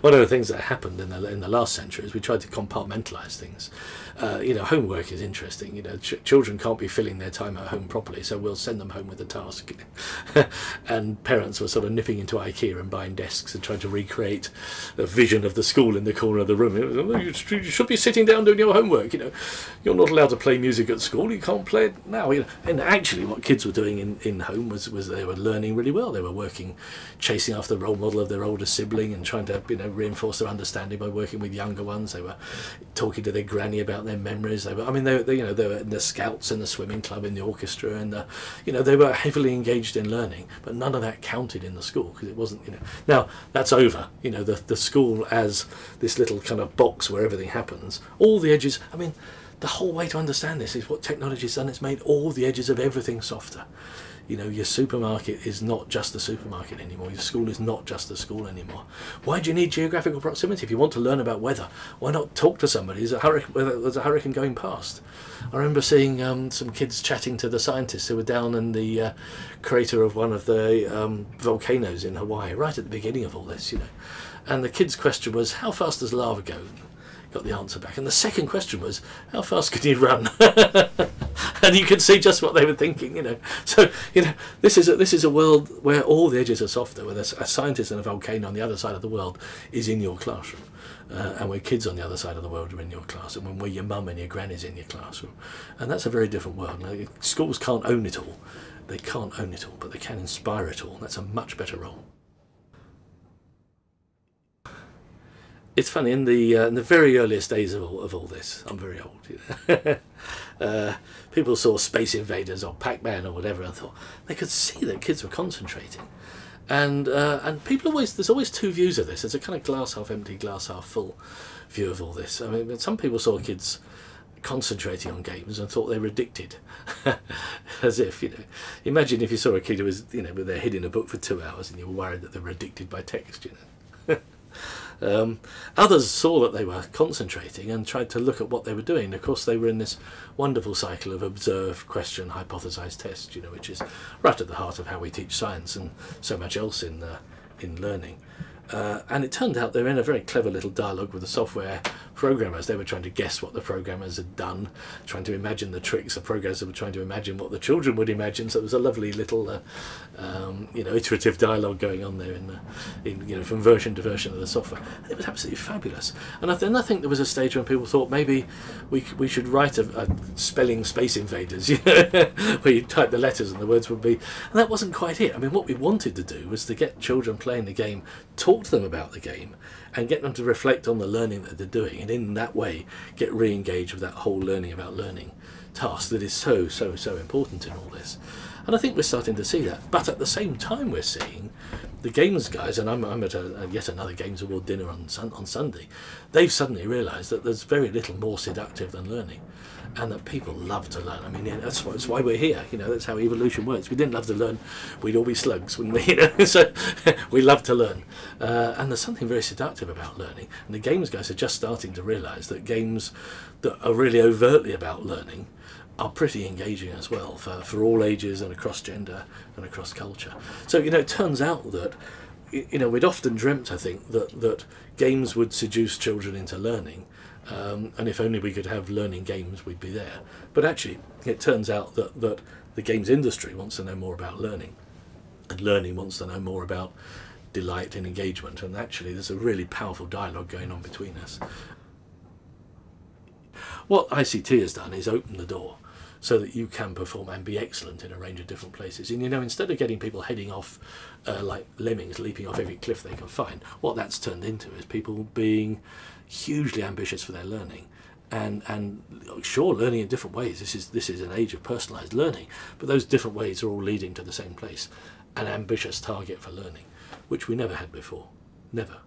One of the things that happened in the last century is we tried to compartmentalise things. Homework is interesting. Children can't be filling their time at home properly, so we'll send them home with a task. And parents were sort of nipping into IKEA and buying desks and trying to recreate the vision of the school in the corner of the room. You should be sitting down doing your homework. You're not allowed to play music at school. You can't play it now. And actually, what kids were doing in home was they were learning really well. They were working, chasing after the role model of their older sibling and trying to reinforce their understanding by working with younger ones. They were talking to their granny about their memories. They were in the scouts and the swimming club, in the orchestra, and they were heavily engaged in learning. But none of that counted in the school because it wasn't. Now that's over. The school as this little kind of box where everything happens. All the edges. The whole way to understand this is what technology's done. It's made all the edges of everything softer. Your supermarket is not just the supermarket anymore. Your school is not just the school anymore. Why do you need geographical proximity? If you want to learn about weather, why not talk to somebody? There's a hurricane going past. I remember seeing some kids chatting to the scientists who were down in the crater of one of the volcanoes in Hawaii, right at the beginning of all this, And the kid's question was, how fast does lava go? Got the answer back. And the second question was, how fast can you run? And you could see just what they were thinking, So, this is a world where all the edges are softer, where there's a scientist and a volcano on the other side of the world is in your classroom. And where kids on the other side of the world are in your classroom, and where your mum and your granny's in your classroom. And that's a very different world. Now, schools can't own it all. They can't own it all, but they can inspire it all. That's a much better role. It's funny, in the very earliest days of all this, I'm very old, people saw Space Invaders or Pac-Man or whatever and thought they could see that kids were concentrating. And there's always two views of this. There's a kind of glass half empty, glass half full view of all this. Some people saw kids concentrating on games and thought they were addicted. As if, imagine if you saw a kid who was, with their head in a book for 2 hours and you were worried that they were addicted by text, Others saw that they were concentrating and tried to look at what they were doing. Of course, they were in this wonderful cycle of observe, question, hypothesize, test, which is right at the heart of how we teach science and so much else in learning. And it turned out they were in a very clever little dialogue with the software programmers. They were trying to guess what the programmers had done, trying to imagine the tricks. The programmers were trying to imagine what the children would imagine. So it was a lovely little, iterative dialogue going on there from version to version of the software. And it was absolutely fabulous. And then I think there was a stage when people thought maybe we should write a spelling Space Invaders, where you type the letters and the words would be. And that wasn't quite it. What we wanted to do was to get children playing the game, talk to them about the game, and get them to reflect on the learning that they're doing, and in that way get re-engaged with that whole learning about learning task that is so important in all this. And I think we're starting to see that. But at the same time, we're seeing the games guys, and I'm at yet another Games Award dinner on Sunday. They've suddenly realised that there's very little more seductive than learning, and that people love to learn. That's why we're here. That's how evolution works. We didn't love to learn, we'd all be slugs, wouldn't we? So we love to learn, and there's something very seductive about learning. And the games guys are just starting to realise that games that are really overtly about learning are pretty engaging as well for all ages and across gender and across culture. So it turns out that we'd often dreamt, I think, that games would seduce children into learning. And if only we could have learning games, we'd be there. But actually, it turns out that the games industry wants to know more about learning, and learning wants to know more about delight and engagement. And actually, there's a really powerful dialogue going on between us. What ICT has done is open the door so that you can perform and be excellent in a range of different places. And instead of getting people heading off like lemmings, leaping off every cliff they can find, what that's turned into is people being hugely ambitious for their learning, and sure, learning in different ways. This is an age of personalised learning, but those different ways are all leading to the same place, an ambitious target for learning, which we never had before. Never.